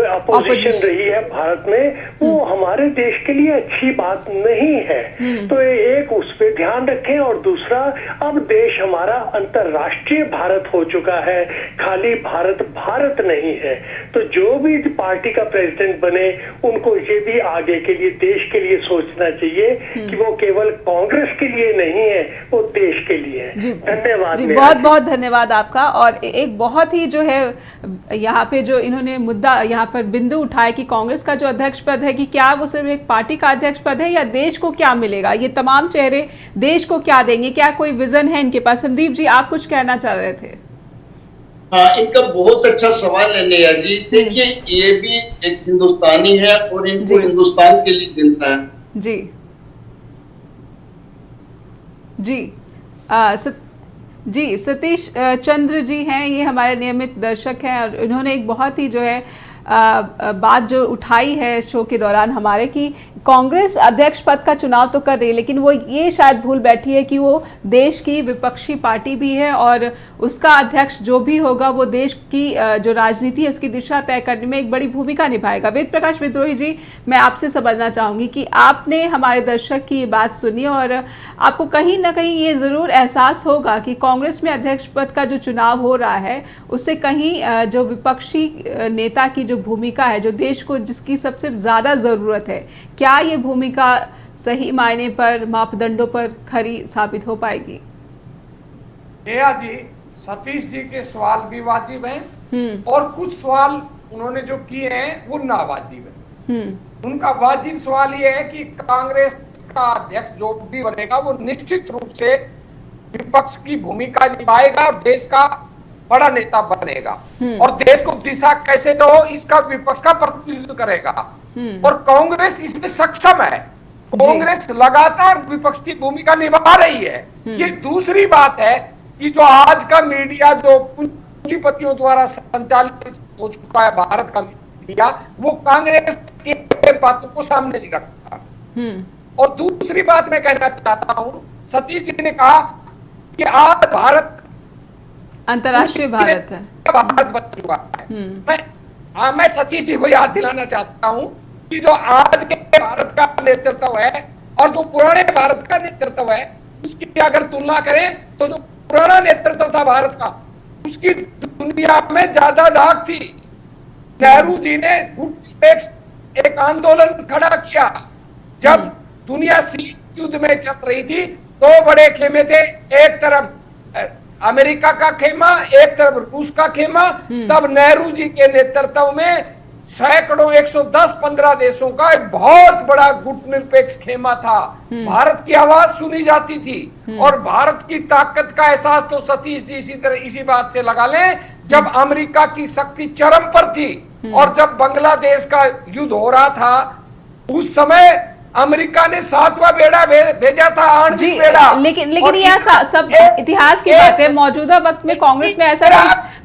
E: अपोजिशन रही है भारत में, वो हमारे देश के लिए अच्छी बात नहीं है। तो एक उस पे ध्यान रखें, और दूसरा, अब देश हमारा अंतरराष्ट्रीय भारत हो चुका है, खाली भारत भारत नहीं है। तो जो भी पार्टी का प्रेसिडेंट बने, उनको ये भी आगे के लिए देश के लिए सोचना चाहिए कि वो केवल कांग्रेस के लिए नहीं है, वो देश के लिए है। धन्यवाद
A: जी, बहुत बहुत धन्यवाद आपका। और एक बहुत ही जो है यहाँ पे जो इन्होंने मुद्दा यहाँ पर बिंदु उठाया कि कांग्रेस का जो अध्यक्ष पद है, कि क्या वो सिर्फ एक पार्टी का अध्यक्ष पद है या देश को क्या मिलेगा, ये तमाम चेहरे देश को क्या देंगे, क्या कोई विजन है इनके पास? संदीप जी, आप कुछ कहना चाह रहे थे।
D: हाँ, इनका बहुत अच्छा सवाल है नेहा जी। देखिए, ये भी एक हिंदुस्तानी है और इनको हिंदुस्तान के लिए चिंता है।
A: जी जी सतीश चंद्र जी हैं, ये हमारे नियमित दर्शक हैं, और इन्होंने एक बहुत ही जो है बात जो उठाई है शो के दौरान हमारे, कि कांग्रेस अध्यक्ष पद का चुनाव तो कर रही है, लेकिन वो ये शायद भूल बैठी है कि वो देश की विपक्षी पार्टी भी है, और उसका अध्यक्ष जो भी होगा वो देश की जो राजनीति है उसकी दिशा तय करने में एक बड़ी भूमिका निभाएगा। वेद प्रकाश विद्रोही जी, मैं आपसे समझना चाहूँगी कि आपने हमारे दर्शक की बात सुनी, और आपको कहीं ना कहीं ये ज़रूर एहसास होगा कि कांग्रेस में अध्यक्ष पद का जो चुनाव हो रहा है, उससे कहीं जो विपक्षी नेता की जो भूमिका है, जो देश को जिसकी सबसे ज़्यादा ज़रूरत है, क्या ये भूमिका सही मायने पर मापदंडों पर खरी साबित हो पाएगी?
C: नेहा जी, सतीश जी के सवाल भी वाजिब हैं, और कुछ सवाल उन्होंने जो किए हैं वो नावाजिब है। उनका वाजिब सवाल ये है कि कांग्रेस का अध्यक्ष जो भी बनेगा वो निश्चित रूप से विपक्ष की भूमिका निभाएगा और देश का बड़ा नेता बनेगा, और देश को दिशा कैसे दो इसका विपक्ष का प्रतिनिधित्व करेगा, और कांग्रेस इसमें सक्षम है। कांग्रेस लगातार विपक्ष की भूमिका निभा रही है। ये दूसरी बात है कि जो आज का मीडिया जो पूंजीपतियों द्वारा संचालित हो चुका है, भारत का मीडिया, वो कांग्रेस के बातों को सामने नहीं रखता। और दूसरी बात मैं कहना चाहता हूं, सतीश जी ने कहा कि आज भारत
A: अंतर्राष्ट्रीय भारत है,
C: भारत बन चुका है। मैं सतीश जी को याद दिलाना चाहता हूं कि जो आज के भारत का नेतृत्व है और जो पुराने भारत का नेतृत्व है, उसकी अगर तुलना करें तो जो पुराना नेतृत्व था भारत का, उसकी दुनिया में ज्यादा धाक थी। नेहरू जी ने एक आंदोलन खड़ा किया जब दुनिया शीत युद्ध में चल रही थी। 2 बड़े खेमे थे, एक तरफ अमेरिका का खेमा, एक तरफ रूस का खेमा। तब नेहरू जी के नेतृत्व में सैकड़ों 110-15 देशों का एक बहुत बड़ा गुटनिरपेक्ष खेमा था। भारत की आवाज सुनी जाती थी, और भारत की ताकत का एहसास तो सतीश जी इसी बात से लगा लें, जब अमेरिका की शक्ति चरम पर थी और जब बांग्लादेश का युद्ध हो रहा था, उस समय अमेरिका ने 7वां बेड़ा भेजा था, आणविक बेड़ा।
A: लेकिन यह सब इतिहास की बात है। मौजूदा वक्त में कांग्रेस में ऐसा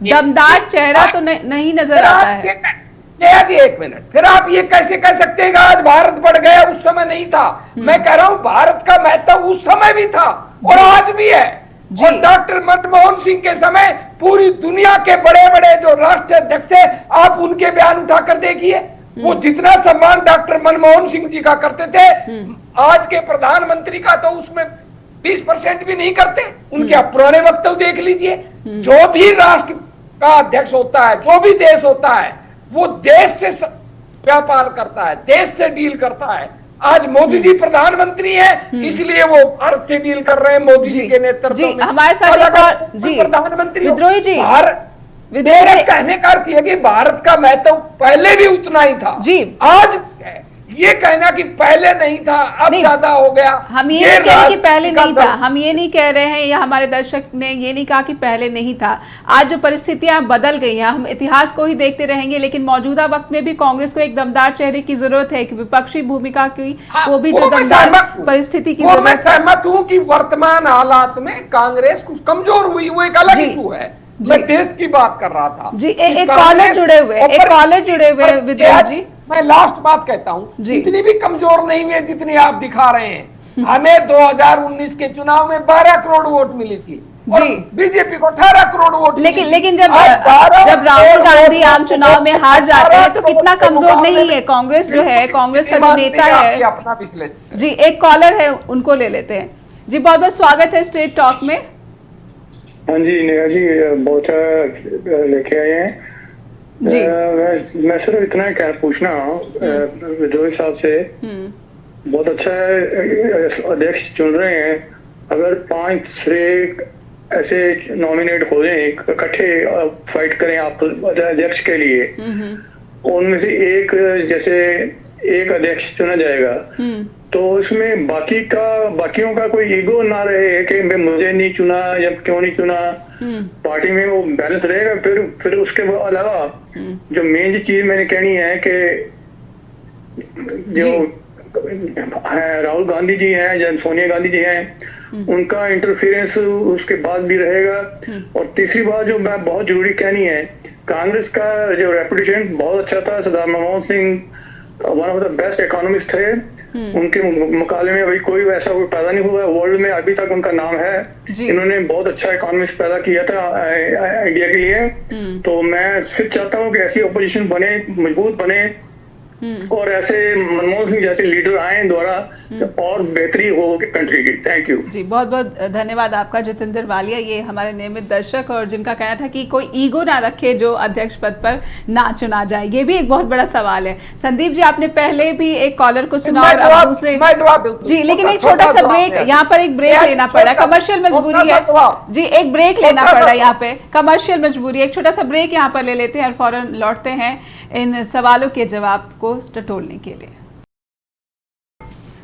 A: दमदार चेहरा तो नहीं नजर आता है।
C: जी, एक मिनट, फिर आप ये कैसे कह सकते हैं कि आज भारत बढ़ गया, उस समय नहीं था? मैं कह रहा हूं भारत का महत्व उस समय भी था और आज भी है। और डॉक्टर मनमोहन सिंह के समय पूरी दुनिया के बड़े बड़े जो राष्ट्रीय अध्यक्ष थे, आप उनके बयान उठाकर देखिए, वो जितना सम्मान डॉक्टर मनमोहन सिंह जी का करते थे, आज के प्रधानमंत्री का तो उसमें 20% भी नहीं करते। उनके पुराने वक्तव्य देख लीजिए। जो भी राष्ट्र का अध्यक्ष होता है, जो भी देश होता है, वो देश से व्यापार करता है, देश से डील करता है, आज मोदी जी प्रधानमंत्री हैं, इसलिए वो भारत से डील कर रहे हैं मोदी जी के नेतृत्व में।
A: हमारे साथ
C: और
A: एक
C: अगर
A: और जी
C: प्रधानमंत्री
A: विद्रोही जी,
C: मेरे कहने का अर्थ है कि भारत का महत्व पहले भी उतना ही था
A: जी।
C: आज ये कहना कि पहले नहीं था अब ज्यादा हो गया,
A: हम ये नहीं कह रहे कि पहले नहीं था, हम ये नहीं कह रहे हैं, या हमारे दर्शक ने ये नहीं कहा कि पहले नहीं था। आज जो परिस्थितियां बदल गई हैं, हम इतिहास को ही देखते रहेंगे, लेकिन मौजूदा वक्त में भी कांग्रेस को एक दमदार चेहरे की जरूरत है, एक विपक्षी भूमिका की, वो भी जो दमदार परिस्थिति की जरूरत है।
C: मैं सहमत हूं कि वर्तमान हालात में कांग्रेस कुछ कमजोर हुई, वो एक अलग इशू है। मैं देश की बात कर रहा था
A: जी। एक कॉलर जुड़े हुए विद्रोही जी,
C: मैं लास्ट बात कहता हूं, इतनी भी कमजोर नहीं हुए जितनी आप दिखा रहे हैं। हमें 2019 के चुनाव में 12 करोड़ वोट मिली थी जी, बीजेपी को 18 करोड़ वोट।
A: लेकिन जब राहुल गांधी आम चुनाव में हार जाते हैं तो कितना कमजोर नहीं है कांग्रेस, जो है कांग्रेस का जो नेता है।
C: अपना विश्लेषण
A: जी, एक कॉलर है, उनको ले लेते हैं जी। बहुत बहुत स्वागत है स्ट्रेट टॉक में।
F: हाँ जी नेहा जी, बहुत अच्छा लेके आए हैं जी। मैं सिर्फ इतना क्या पूछना विद्रोही साहब से, बहुत अच्छा है अध्यक्ष चुन रहे हैं। अगर 5 से ऐसे नॉमिनेट हो जाए, इकट्ठे फाइट करें आप अध्यक्ष के लिए, उनमें से जैसे एक अध्यक्ष चुना जाएगा, तो इसमें बाकियों का कोई ईगो ना रहे कि मुझे नहीं चुना या क्यों नहीं चुना, पार्टी में वो बैलेंस रहेगा। फिर उसके अलावा जो मेन चीज मैंने कहनी है कि जो राहुल गांधी जी हैं या सोनिया गांधी जी हैं, उनका इंटरफेरेंस उसके बाद भी रहेगा। और तीसरी बात जो मैं बहुत जरूरी कहनी है, कांग्रेस का जो रेपुटेशन बहुत अच्छा था, Sardar Manmohan Singh one of the best economist थे, उनके मुकाबले में अभी कोई ऐसा कोई पैदा नहीं हुआ वर्ल्ड में, अभी तक उनका नाम है। इन्होंने बहुत अच्छा इकोनॉमिस्ट पैदा किया था इंडिया के लिए। तो मैं फिर चाहता हूँ कि ऐसी ऑपोजिशन बने, मजबूत बने, और ऐसे मनमोहन सिंह जैसे लीडर आए द्वारा और बेहतरी हो कंट्री की। थैंक यू
A: जी, बहुत बहुत धन्यवाद आपका जितेंद्र वालिया, ये हमारे नियमित दर्शक और जिनका कहना था कि कोई ईगो ना रखे जो अध्यक्ष पद पर ना चुना जाए। ये भी एक बहुत बड़ा सवाल है। संदीप जी, आपने पहले भी एक कॉलर को सुना और अब दूसरे जी, लेकिन एक छोटा सा ब्रेक, यहाँ पर एक ब्रेक लेना पड़ रहा है, कमर्शियल मजबूरी है जी, एक ब्रेक लेना पड़ रहा है यहाँ पे, कमर्शियल मजबूरी। एक छोटा सा ब्रेक यहाँ पर ले लेते हैं और फौरन लौटते हैं इन सवालों के जवाब को टटोलने के लिए।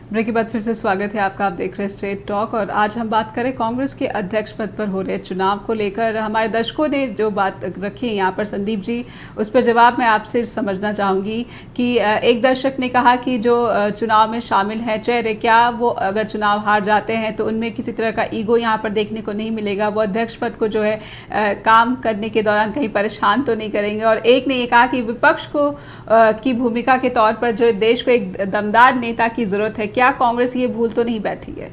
A: ब्रेक के बाद फिर से स्वागत है आपका, आप देख रहे हैं स्ट्रेट टॉक। और आज हम बात करें कांग्रेस के अध्यक्ष पद पर हो रहे चुनाव को लेकर। हमारे दर्शकों ने जो बात रखी है यहाँ पर संदीप जी, उस पर जवाब मैं आपसे समझना चाहूँगी कि एक दर्शक ने कहा कि जो चुनाव में शामिल हैं चेहरे, क्या वो अगर चुनाव हार जाते हैं तो उनमें किसी तरह का ईगो यहाँ पर देखने को नहीं मिलेगा, वो अध्यक्ष पद को जो है काम करने के दौरान कहीं परेशान तो नहीं करेंगे। और एक ने ये कहा कि विपक्ष को की भूमिका के तौर पर जो देश को एक दमदार नेता की जरूरत है, क्या कांग्रेस ये भूल तो नहीं बैठी है?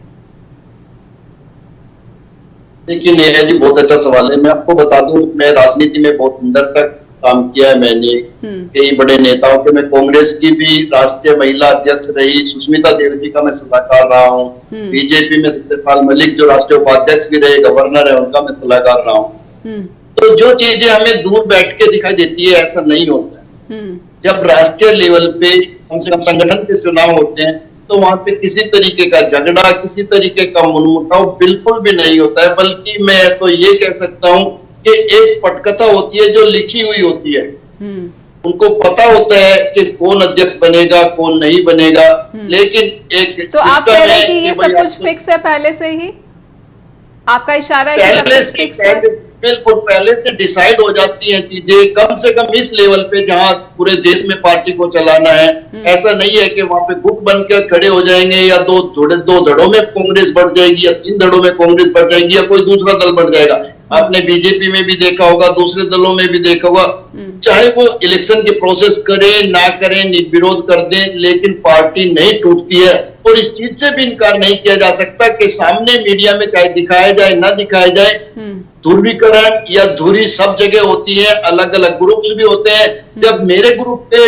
D: देखिए नेहा जी, बहुत अच्छा सवाल है। मैं आपको बता दूं, मैं राजनीति में बहुत अंदर तक काम किया है मैंने, कई बड़े नेताओं के। मैं कांग्रेस की भी राष्ट्रीय महिला अध्यक्ष रही, सुष्मिता देव जी का मैं सलाहकार रहा हूँ। बीजेपी में सत्यपाल मलिक जो राष्ट्रीय उपाध्यक्ष भी रहे, गवर्नर है, उनका मैं सलाहकार रहा हूँ। तो जो चीजें हमें दूर बैठ के दिखाई देती है, ऐसा नहीं होता है। जब राष्ट्रीय लेवल पे कम से कम संगठन के चुनाव होते हैं तो वहां पे किसी तरीके का झगड़ा, किसी तरीके का मनमुटाव बिल्कुल भी नहीं होता है। बल्कि मैं तो ये कह सकता हूँ कि एक पटकथा होती है जो लिखी हुई होती है। उनको पता होता है कि कौन अध्यक्ष बनेगा, कौन नहीं बनेगा। लेकिन एक
A: तो आप कह रहे हैं कि ये सब कुछ फिक्स है पहले से ही? आपका इशारा है कि सब कुछ फिक्स है?
D: बिल्कुल पहले से डिसाइड हो जाती हैं चीजें, कम से कम इस लेवल पे जहां पूरे देश में पार्टी को चलाना है। ऐसा नहीं है कि वहां पे गुट बन के खड़े हो जाएंगे या दो धड़ों में कांग्रेस बढ़ जाएगी या 3 धड़ों में कांग्रेस बढ़ जाएगी या कोई दूसरा दल बढ़ जाएगा। आपने बीजेपी में भी देखा होगा, दूसरे दलों में भी देखा होगा, चाहे वो इलेक्शन के प्रोसेस करें ना करें, विरोध कर दें, लेकिन पार्टी नहीं टूटती है। और इस चीज से भी इनकार नहीं किया जा सकता कि सामने मीडिया में चाहे दिखाया जाए ना दिखाया जाए, ध्रुवीकरण या धुरी सब जगह होती है, अलग अलग ग्रुप्स भी होते हैं। जब मेरे ग्रुप के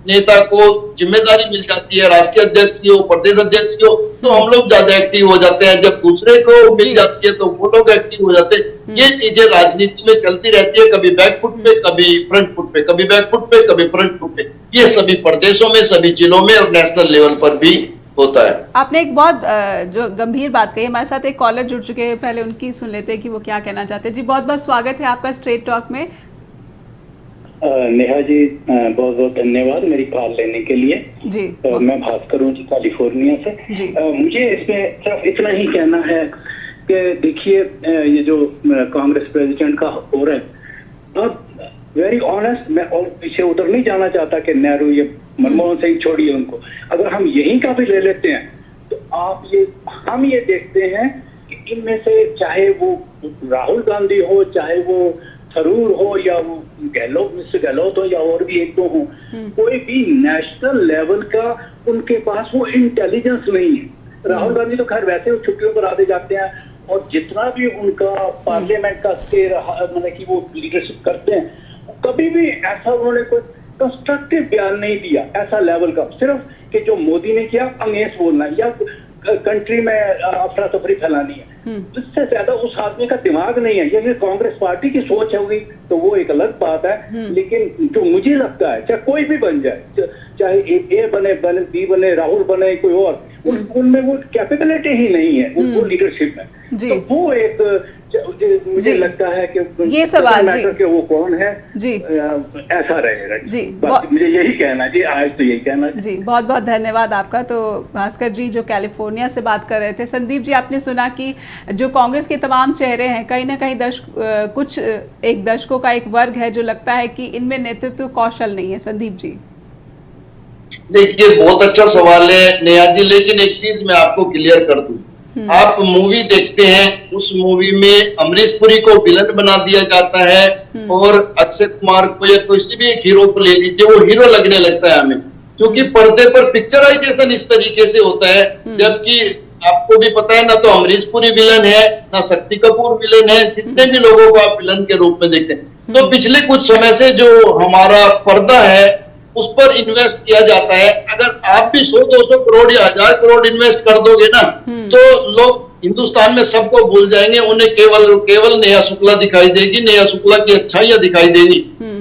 D: नेता को जिम्मेदारी मिल जाती है, राष्ट्रीय अध्यक्ष की हो, प्रदेश अध्यक्ष की हो, तो हम लोग ज्यादा एक्टिव हो जाते हैं। जब दूसरे को मिल जाती है तो वो लोग एक्टिव हो जाते हैं। ये चीजें राजनीति में चलती रहती है, कभी बैक फुट पे, कभी फ्रंट फुट पे, कभी बैक फुट पे, कभी फ्रंट फुट पे। ये सभी प्रदेशों में, सभी जिलों में और नेशनल लेवल पर भी होता है।
A: आपने एक बहुत जो गंभीर बात कही। हमारे साथ एक कॉलर जुड़ चुके हैं, पहले उनकी सुन लेते हैं कि वो क्या कहना चाहते हैं। जी बहुत बहुत स्वागत है आपका स्ट्रेट टॉक में।
G: नेहा जी बहुत बहुत धन्यवाद मेरी कॉल लेने के लिए।
A: जी
G: मैं भास्कर हूँ जी कैलिफोर्निया से।
A: जी
G: मुझे इसमें सिर्फ इतना ही कहना है कि देखिए ये जो कांग्रेस प्रेसिडेंट का हो रहा है, अब वेरी ऑनेस्ट, मैं और पीछे उधर नहीं जाना चाहता कि नेहरू ये मनमोहन सिंह छोड़िए उनको, अगर हम यहीं का भी ले लेते हैं तो हम ये देखते हैं कि इनमें से चाहे वो राहुल गांधी हो, चाहे वो थरूर हो, या वो मिस्टर गहलोत हो, या और भी एक दो हो, कोई भी नेशनल लेवल का उनके पास वो इंटेलिजेंस नहीं है। राहुल गांधी तो खैर वैसे वो छुट्टियों पर आते जाते हैं, और जितना भी उनका पार्लियामेंट का मतलब कि वो लीडरशिप करते हैं, कभी भी ऐसा उन्होंने कोई कंस्ट्रक्टिव बयान नहीं दिया ऐसा लेवल का। सिर्फ कि जो मोदी ने किया अंग्रेज बोलना या कंट्री में अफरा तफरी फैलानी है, इससे ज्यादा उस आदमी का दिमाग नहीं है। यदि कांग्रेस पार्टी की सोच होगी तो वो एक अलग बात है, लेकिन जो मुझे लगता है चाहे कोई भी बन जाए, चाहे ए बने बी बने, राहुल बने, कोई और, उनमें वो कैपेबिलिटी ही नहीं है वो लीडरशिप में। तो वो एक मुझे लगता है कि
A: ये सवाल जी
G: कि वो कौन है
A: जी
G: ऐसा रहेगा
A: जी।
G: मुझे यही कहना जी, आज तो यही कहना
A: जी। बहुत बहुत धन्यवाद आपका। तो भास्कर जी जो कैलिफोर्निया से बात कर रहे थे। संदीप जी आपने सुना कि जो कांग्रेस के तमाम चेहरे हैं, कहीं ना कहीं कुछ एक दर्शकों का एक वर्ग है जो लगता है कि इनमें नेतृत्व कौशल नहीं है। संदीप जी
D: देखिए बहुत अच्छा सवाल है नेहा जी, लेकिन एक चीज मैं आपको क्लियर कर दूं। आप मूवी देखते हैं, उस मूवी में अमरीश पुरी को विलन बना दिया जाता है और अक्षय कुमार को या किसी भी एक हीरो को ले लीजिए, वो हीरो लगने लगता है हमें, क्योंकि पर्दे पर पिक्चराइजेशन इस तरीके से होता है। जबकि आपको भी पता है ना, तो अमरीश पुरी विलन है, ना शक्ति कपूर विलन है, जितने भी लोगों को आप विलन के रूप में देखते हैं। तो पिछले कुछ समय से जो हमारा पर्दा है उस पर इन्वेस्ट किया जाता है। अगर आप भी 100-200 करोड़ या 1000 करोड़ इन्वेस्ट कर दोगे ना, तो लोग हिंदुस्तान में सबको भूल जाएंगे। उन्हें केवल नेहा शुक्ला दिखाई देगी, नेहा शुक्ला की अच्छाइयां दिखाई देगी।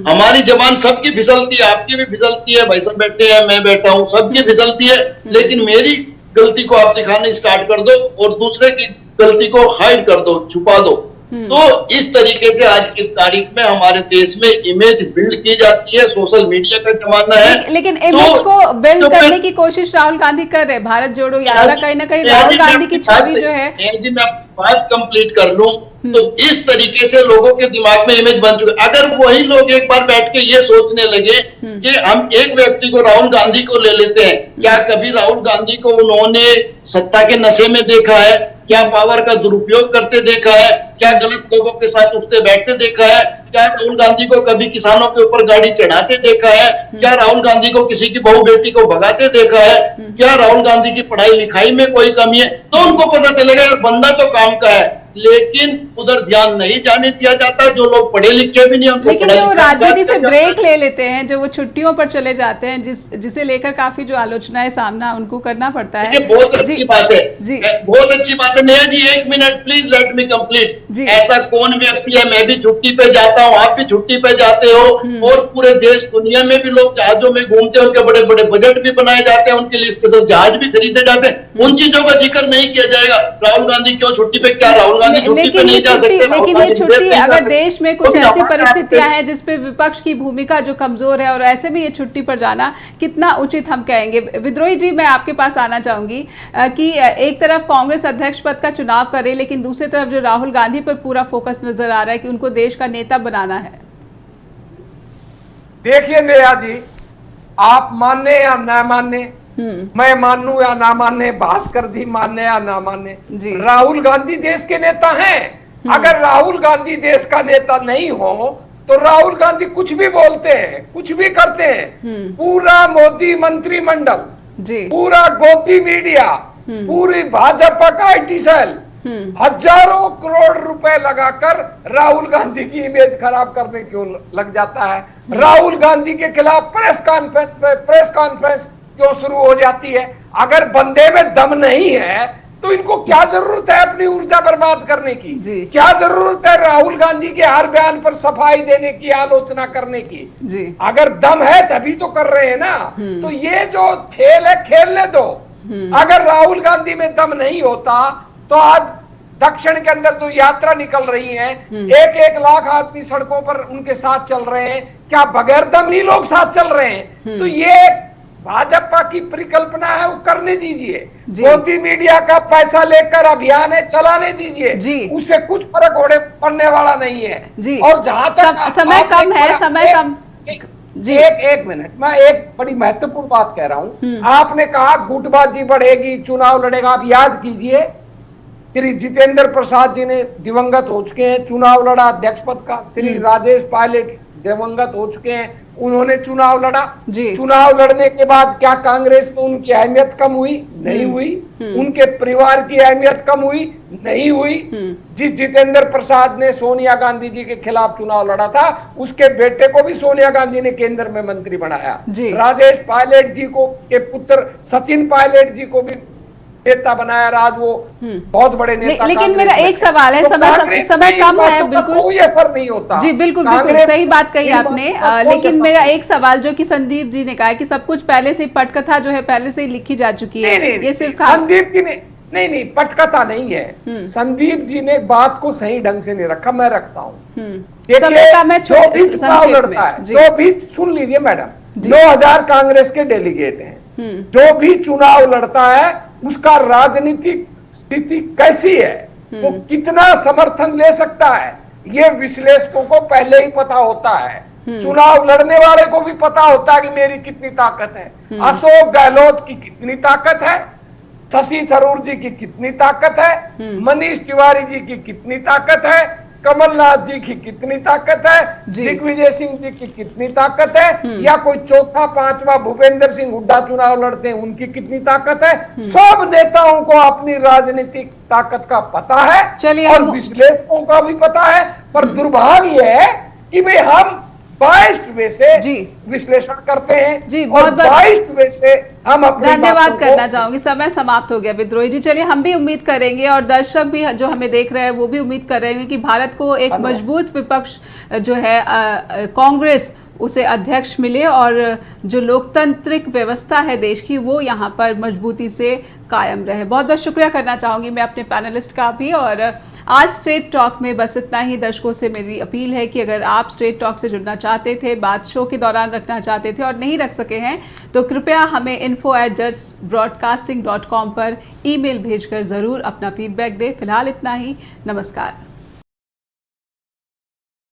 D: हमारी जबान सबकी फिसलती है, आपकी भी फिसलती है, भाई सब बैठे हैं, मैं बैठा हूं, सबकी फिसलती है, लेकिन मेरी गलती को आप दिखाने स्टार्ट कर दो और दूसरे की गलती को हाइड कर दो, छुपा दो। तो इस तरीके से आज की तारीख में हमारे देश में इमेज बिल्ड की जाती है। सोशल मीडिया का जमाना है,
A: लेकिन इमेज को बिल्ड करने की कोशिश राहुल गांधी कर रहे हैं। भारत जोड़ो यात्रा कहीं ना कहीं राहुल गांधी की छवि जो है।
D: मैं बात कंप्लीट कर लूं, तो इस तरीके से लोगों के दिमाग में इमेज बन चुका। अगर वही लोग एक बार बैठ के ये सोचने लगे कि हम एक व्यक्ति को, राहुल गांधी को ले लेते हैं, क्या कभी राहुल गांधी को उन्होंने सत्ता के नशे में देखा है? क्या पावर का दुरुपयोग करते देखा है? क्या गलत लोगों के साथ उठते बैठते देखा है? क्या राहुल गांधी को कभी किसानों के ऊपर गाड़ी चढ़ाते देखा है? क्या राहुल गांधी को किसी की बहू बेटी को भगाते देखा है? क्या राहुल गांधी की पढ़ाई लिखाई में कोई कमी है? तो उनको पता चलेगा यार बंदा तो काम का है, लेकिन उधर ध्यान नहीं जाने दिया जाता। जो लोग पढ़े लिखे भी नहीं, उनको
A: लेकिन जो राजनीति से ब्रेक ले लेते हैं, जो वो छुट्टियों पर चले जाते हैं, जिसे लेकर काफी जो आलोचनाएं सामना उनको करना पड़ता है।
D: बहुत अच्छी बात है जी, बहुत अच्छी बात है। नेहा जी एक minute please, let me complete. ऐसा कौन व्यक्ति है, मैं भी छुट्टी पे जाता हूँ, आप भी छुट्टी पे जाते हो, और पूरे देश दुनिया में भी लोग जहाजों में घूमते हैं, उनके बड़े बड़े बजट भी बनाए जाते हैं, उनके लिए स्पेशल जहाज भी खरीदे जाते हैं। उन चीजों का जिक्र नहीं किया जाएगा। राहुल गांधी क्यों छुट्टी पे? क्या राहुल गांधी छुट्टी पे नहीं जा सकते?
A: लेकिन ये छुट्टी, अगर देश में कुछ ऐसी परिस्थितियां हैं जिसपे विपक्ष की भूमिका जो कमजोर है, और ऐसे में ये छुट्टी पर जाना कितना उचित हम कहेंगे? विद्रोही जी मैं आपके पास आना चाहूंगी कि एक तरफ कांग्रेस अध्यक्ष पद का चुनाव करे, लेकिन दूसरी तरफ जो राहुल गांधी पर पूरा फोकस नजर आ रहा है कि उनको देश का नेता बनाना है।
C: देखिए नेहा जी, आप माने या ना माने, मैं मानूं या ना माने, भास्कर जी माने या ना माने, राहुल गांधी देश के नेता हैं। अगर राहुल गांधी देश का नेता नहीं हो तो राहुल गांधी कुछ भी बोलते हैं, कुछ भी करते हैं। पूरा मोदी मंत्रिमंडल, पूरा गोदी मीडिया, पूरी भाजपा का IT सेल हजारों करोड़ रुपए लगाकर राहुल गांधी की इमेज खराब करने क्यों लग जाता है? राहुल गांधी के खिलाफ प्रेस कॉन्फ्रेंस क्यों शुरू हो जाती है? अगर बंदे में दम नहीं है तो इनको क्या जरूरत है अपनी ऊर्जा बर्बाद करने की?
A: जी।
C: क्या जरूरत है राहुल गांधी के हर बयान पर सफाई देने की, आलोचना करने की?
A: जी।
C: अगर दम है तभी तो कर रहे हैं ना। तो ये जो खेल है खेलने दो। अगर राहुल गांधी में दम नहीं होता तो आज दक्षिण के अंदर जो यात्रा निकल रही है, 1-1 लाख आदमी सड़कों पर उनके साथ चल रहे हैं, क्या बगैर दम ही लोग साथ चल रहे हैं? तो ये भाजपा की परिकल्पना है, वो करने दीजिए। मोदी मीडिया का पैसा लेकर अभियान है, चलाने दीजिए, उससे कुछ फर्क पड़ने वाला नहीं है।
A: जी।
C: और जहां तक
A: समय कम है, समय कम
C: जी, एक मिनट, मैं एक बड़ी महत्वपूर्ण बात कह रहा हूं। आपने कहा गुटबाजी बढ़ेगी, चुनाव लड़ेगा। आप याद कीजिए, श्री जितेंद्र प्रसाद जी ने दिवंगत हो चुके हैं, चुनाव लड़ा अध्यक्ष पद का। श्री राजेश पायलट दिवंगत हो चुके हैं, उन्होंने चुनाव लड़ा। चुनाव लड़ने के बाद क्या कांग्रेस में उनकी अहमियत कम हुई? नहीं हुई। उनके परिवार की अहमियत कम हुई? नहीं हुई। जिस जितेंद्र प्रसाद ने सोनिया गांधी जी के खिलाफ चुनाव लड़ा था, उसके बेटे को भी सोनिया गांधी ने केंद्र में मंत्री बनाया। राजेश पायलट जी को के पुत्र सचिन पायलट जी को भी नेता बनाया। आज वो बहुत बड़े नेता।
A: लेकिन मेरा एक सवाल है, समय कम है, बिल्कुल
C: कोई असर नहीं होता।
A: जी बिल्कुल सही बात कही आपने। लेकिन मेरा एक सवाल जो कि संदीप जी ने कहा है कि सब कुछ पहले से पटकथा जो है पहले से ही लिखी जा चुकी है। ये सिर्फ
C: संदीप जी ने नहीं पटकथा नहीं है। संदीप जी ने बात को सही ढंग से नहीं रखा, मैं रखता हूँ। जो भी चुनाव लड़ता है, जो भी, सुन लीजिए मैडम, 9,000 कांग्रेस के डेलीगेट हैं। जो भी चुनाव लड़ता है उसका राजनीतिक स्थिति कैसी है, वो कितना समर्थन ले सकता है, ये विश्लेषकों को पहले ही पता होता है। चुनाव लड़ने वाले को भी पता होता है कि मेरी कितनी ताकत है। अशोक गहलोत की कितनी ताकत है, शशि थरूर जी की कितनी ताकत है, मनीष तिवारी जी की कितनी ताकत है, कमलनाथ जी की कितनी ताकत है, दिग्विजय सिंह जी की कितनी ताकत है, या कोई चौथा पांचवा भूपेंद्र सिंह हुड्डा चुनाव लड़ते हैं, उनकी कितनी ताकत है। सब नेताओं को अपनी राजनीतिक ताकत का पता है और विश्लेषकों का भी पता है। पर दुर्भाग्य है कि भाई हम बाइस्ड वे से विश्लेषण करते हैं
A: जी,
C: और बाइस्ड वे से हम अपने
A: धन्यवाद करना चाहूंगी। समय समाप्त हो गया विद्रोही जी। चलिए, हम भी उम्मीद करेंगे और दर्शक भी जो हमें देख रहे हैं वो भी उम्मीद कर रहे हैं कि भारत को एक मजबूत विपक्ष जो है कांग्रेस, उसे अध्यक्ष मिले और जो लोकतांत्रिक व्यवस्था है देश की वो यहाँ पर मजबूती से कायम रहे। बहुत बहुत शुक्रिया करना चाहूँगी मैं अपने पैनलिस्ट का भी। और आज स्ट्रेट टॉक में बस इतना ही। दर्शकों से मेरी अपील है कि अगर आप स्ट्रेट टॉक से जुड़ना चाहते थे, बात शो के दौरान रखना चाहते थे और नहीं रख सके हैं, तो कृपया हमें info@judgebroadcasting.com पर ईमेल भेजकर ज़रूर अपना फीडबैक दें। फिलहाल इतना ही। नमस्कार।